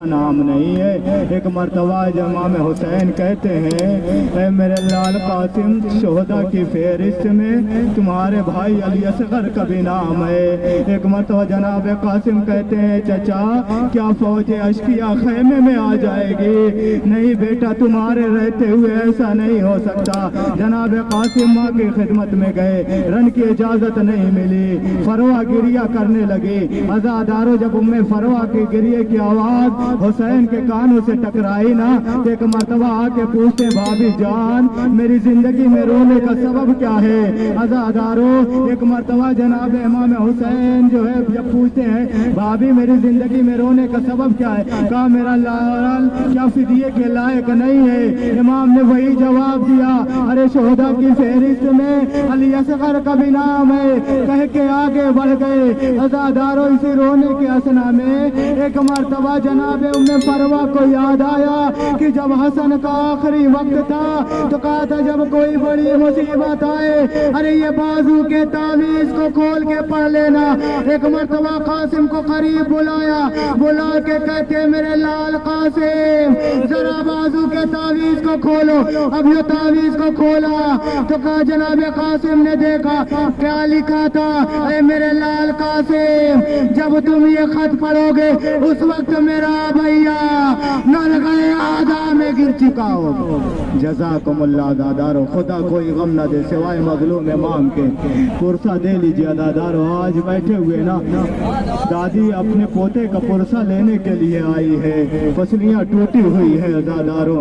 नाम नहीं है। एक मर्तबा इमाम हुसैन कहते हैं, ऐ मेरे लाल कासिम, शोहदा की फहरिस्त में तुम्हारे भाई अली असगर का भी नाम है। एक मर्तबा जनाब कासिम कहते हैं, चचा क्या फौज अश्किया खैमे में आ जाएगी? नहीं बेटा, तुम्हारे रहते हुए ऐसा नहीं हो सकता। जनाब कासिम माँ की खिदमत में गए, रन की इजाजत नहीं मिली, फरवा गिरिया करने लगी। अज़ादारों, जब उम्मे फरवा की गिरिए की आवाज हुसैन के कानों से टकराई ना, एक मर्तबा आके पूछते, भाभी जान मेरी जिंदगी में रोने का सबब क्या है? अज़ादारों, एक मर्तबा जनाब इमाम हुसैन जो है जब पूछते हैं, भाभी मेरी जिंदगी में रोने का सबब क्या है? कहा, मेरा लाल क्या फिदिये के लायक नहीं है। इमाम ने वही जवाब दिया, अरे शोहदा की फहरिस्त में अली असगर का भी नाम है। कह के आगे बढ़ गए। अज़ादारों, इसी रोने के असना में एक मर्तबा जनाब उम्मे फरवा को याद आया कि जब हसन का आखिरी वक्त था तो कहा था, जब कोई बड़ी मुसीबत आए, अरे ये बाजू के तावीज को खोल के पढ़ लेना। एक मर्तबा कासिम को करीब बुला के कहते, मेरे लाल कासिम जरा बाजू के तावीज को खोलो। अब ये तावीज को खोला तो कहा, जनाब कासिम ने देखा क्या लिखा था, अरे मेरे लाल कासिम जब तुम ये खत पढ़ोगे उस वक्त मेरा भैया नरग़े आज़ा में गिर चुका हो। जज़ाकुमुल्लाह दादारो, खुदा कोई गम न दे सिवाय मज़लूम इमाम के। पुरसा दे लीजिए दादारो। आज बैठे हुए ना, दादी अपने पोते का पुरसा लेने के लिए आई है, पसलियाँ टूटी हुई है दादारो।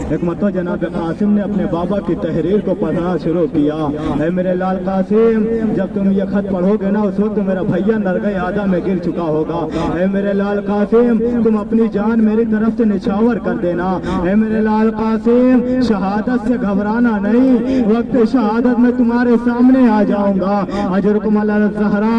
एक मरतबा जनाब कासिम ने अपने बाबा की तहरीर को पढ़ना शुरू किया, है मेरे लाल कासिम जब तुम ये खत पढ़ोगे ना उस वक्त मेरा भैया नरग़े आज़ा में गिर चुका होगा। है मेरे लाल कासिम तुम अपनी जान मेरी तरफ से निछावर कर देना। है मेरे लाल कासिम शहादत से घबराना नहीं, वक्त शहादत में तुम्हारे सामने आ जाऊंगा। अजरुकुम अला ज़हरा।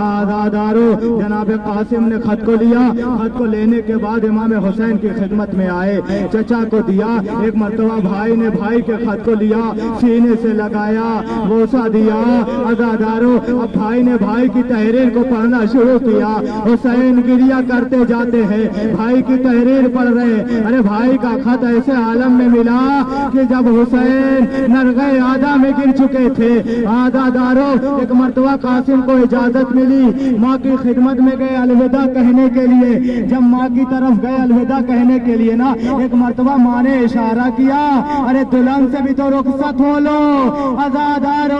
आज़ादारो, जनाब कासिम ने खत को लिया। खत को लेने के बाद इमाम हुसैन की खिदमत में आए, चचा को दिया। एक मर्तबा भाई ने भाई के खत को लिया, सीने से लगाया, बोसा दिया। अज़ादारो, अब भाई ने भाई की तहरीर को पढ़ना शुरू किया। हुसैन गिरिया करते जाते हैं, भाई की तहरीर पढ़ रहे। अरे भाई का खत ऐसे आलम में मिला कि जब हुसैन नरग़े आज़ा में गिर चुके थे। अज़ादारो, एक मर्तबा कासिम को इजाजत मिली, माँ की खिदमत में गए अलविदा कहने के लिए। जब माँ की तरफ गए अलविदा कहने के लिए ना, एक मर्तबा माँ ने इशारा किया, अरे दुल्हन से भी तो रुखसत हो लो। अज़ादारो,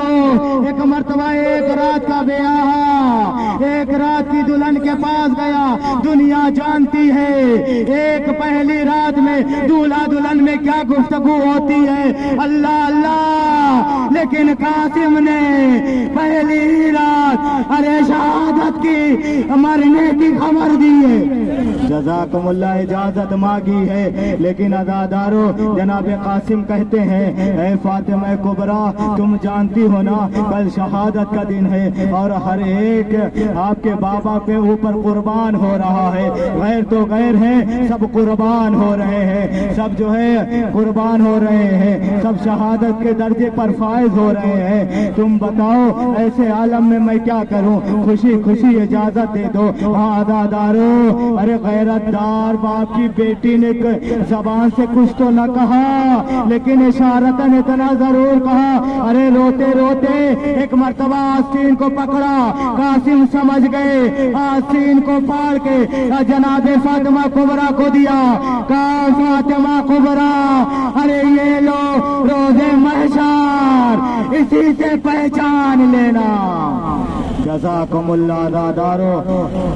एक मर्तबा एक रात का ब्याह, एक रात की दुल्हन के पास गया। दुनिया जानती है एक पहली रात में दूल्हा दुल्हन में क्या गुफ्तगू होती है, अल्लाह अल्लाह। लेकिन कासिम ने पहली रात अरे शहादत की मरने की खबर दी है। जज़ाकुमुल्लाह इजाजत मांगी है, लेकिन अज़ादारो जनाब कासिम कहते हैं, ऐ फातिमा कुबरा तुम जानती हो ना कल शहादत का दिन है और हर एक आपके बाबा के ऊपर कुर्बान हो रहा है। गैर तो गैर है, सब कुर्बान हो रहे हैं, सब जो है कुर्बान हो रहे हैं, सब शहादत के दर्जे पर फायज हो रहे हैं। तुम बताओ ऐसे आलम में मैं क्या करूं? खुशी खुशी इजाजत दे दो। अज़ादारो, अरे गैरतदार बाप की बेटी ने जबान से कुछ तो न कहा, लेकिन इशारतन इतना जरूर कहा। अरे रोते रोते एक मर्तबा आस्तीन को पकड़ा। कासिम समझ गए, आस्तीन को फाड़ के जनाब फातिमा कुबरा को दिया। कहा, फातिमा कुबरा अरे ये लो रोज़े महशर, इसी से पहचान लेना। जज़ाकुमुल्लाह दादारो,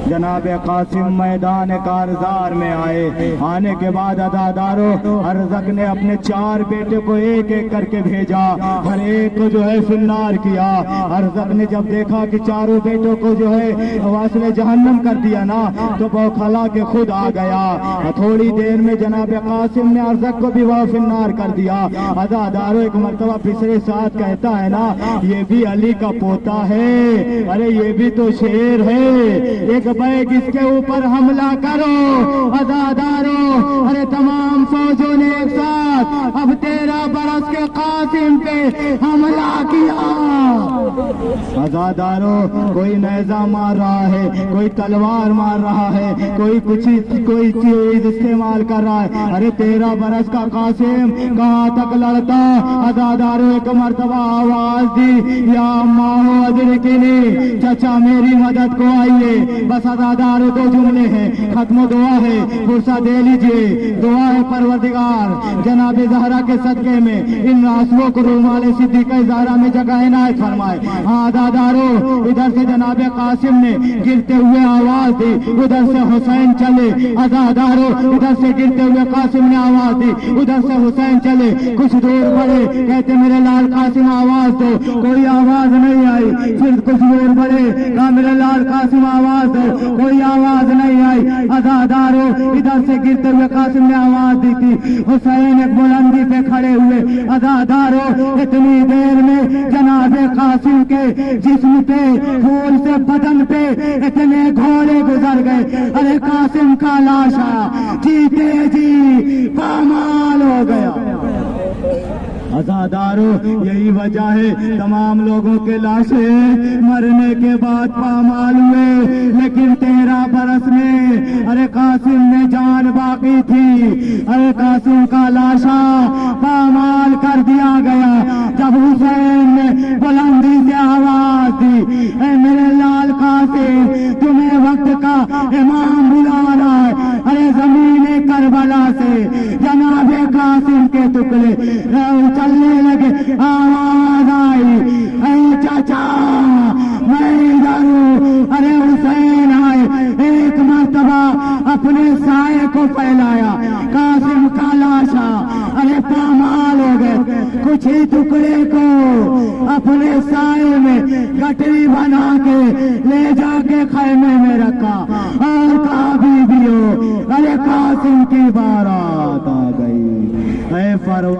जनाब कासिम मैदान कारज़ार में आए। आने के बाद अज़ादारो अरज़क ने अपने 4 बेटे को एक एक करके भेजा, हर एक को जो है फिन्नार किया। अरज़क ने जब देखा कि चारों बेटों को जो है वासिले जहन्नम कर दिया ना, तो बौखला के खुद आ गया। थोड़ी देर में जनाब कासिम ने अरज़क को भी वह फिन्नार कर दिया। अज़ादारो, एक मर्तबा पिछले साथ कहता है ना, ये भी अली का पोता है, अरे ये भी तो शेर है, एक बैग इसके ऊपर हमला करो। अज़ादारो, अरे तमाम फौजों ने एक साथ अब 13 बरस के कासिम पे हमला किया। आजादारों, कोई नेजा मार रहा है, कोई तलवार मार रहा है, कोई चीज इस्तेमाल कर रहा है। अरे 13 बरस का कासिम कहाँ तक लड़ता। आजादारों, एक मर्तबा आवाज दी, या अम्मा हो अदरिकनी, चचा मेरी मदद को आइए। बस आजादारों, 2 जुमले हैं, खत्म दुआ है, फुर्सत दे लीजिए। दुआ है परवरदिगार जनाब ज़हरा के सदके में इन आंसुओं को रूमाल सिद्दीक़ा ज़हरा में जगह इनायत फरमाए। आजादारों, इधर से जनाब कासिम ने गिरते हुए आवाज दी, उधर से हुसैन चले। आजादारों, इधर से गिरते हुए कासिम ने आवाज दी, उधर से हुसैन चले। कुछ दूर बढ़े, कहते मेरे लाल कासिम आवाज दो, कोई आवाज नहीं आई। फिर कुछ दूर बढ़े, कहा मेरे लाल कासिम आवाज दो, कोई आवाज नहीं आई। आजादारों, इधर से गिरते हुए कासिम ने आवाज दी थी। हुसैन एक बुलंदी पे खड़े हुए। आजादारों, इतनी देर में जनाब कासिम के जिस्म पे, फूल से बदन पे इतने घोड़े गुजर गए। अरे कासिम का लाशा जीते जी पामाल हो गया। आजादारों, यही वजह है तमाम लोगों के लाशें मरने के बाद पामाल हुए, लेकिन 13 बरस में अरे कासिम में जान बाकी थी। अरे कासिम का लाशा पामाल कर दिया गया जब हुसैन ने बुलंदी से आवाज दी, ऐ मेरे लाल कासिम, तुम्हें वक्त का इमाम बुला रहा है। अरे जमीने करबला से जनाबे कासिम के टुकड़े चलने लगे। आवाज आई, ऐ चाचा मैं इधर हूं। अरे हुसैन आए, एक मर्तबा अपने साए को फैलाया, कासिम का लाशा अरे पामाल हो गए। कुछ ही टुकड़े को अपने साए में गठरी बना के ले जाके खैमे में रखा और कहा बीवियों, अरे कासिम की बारात आ गई। ऐ फरवा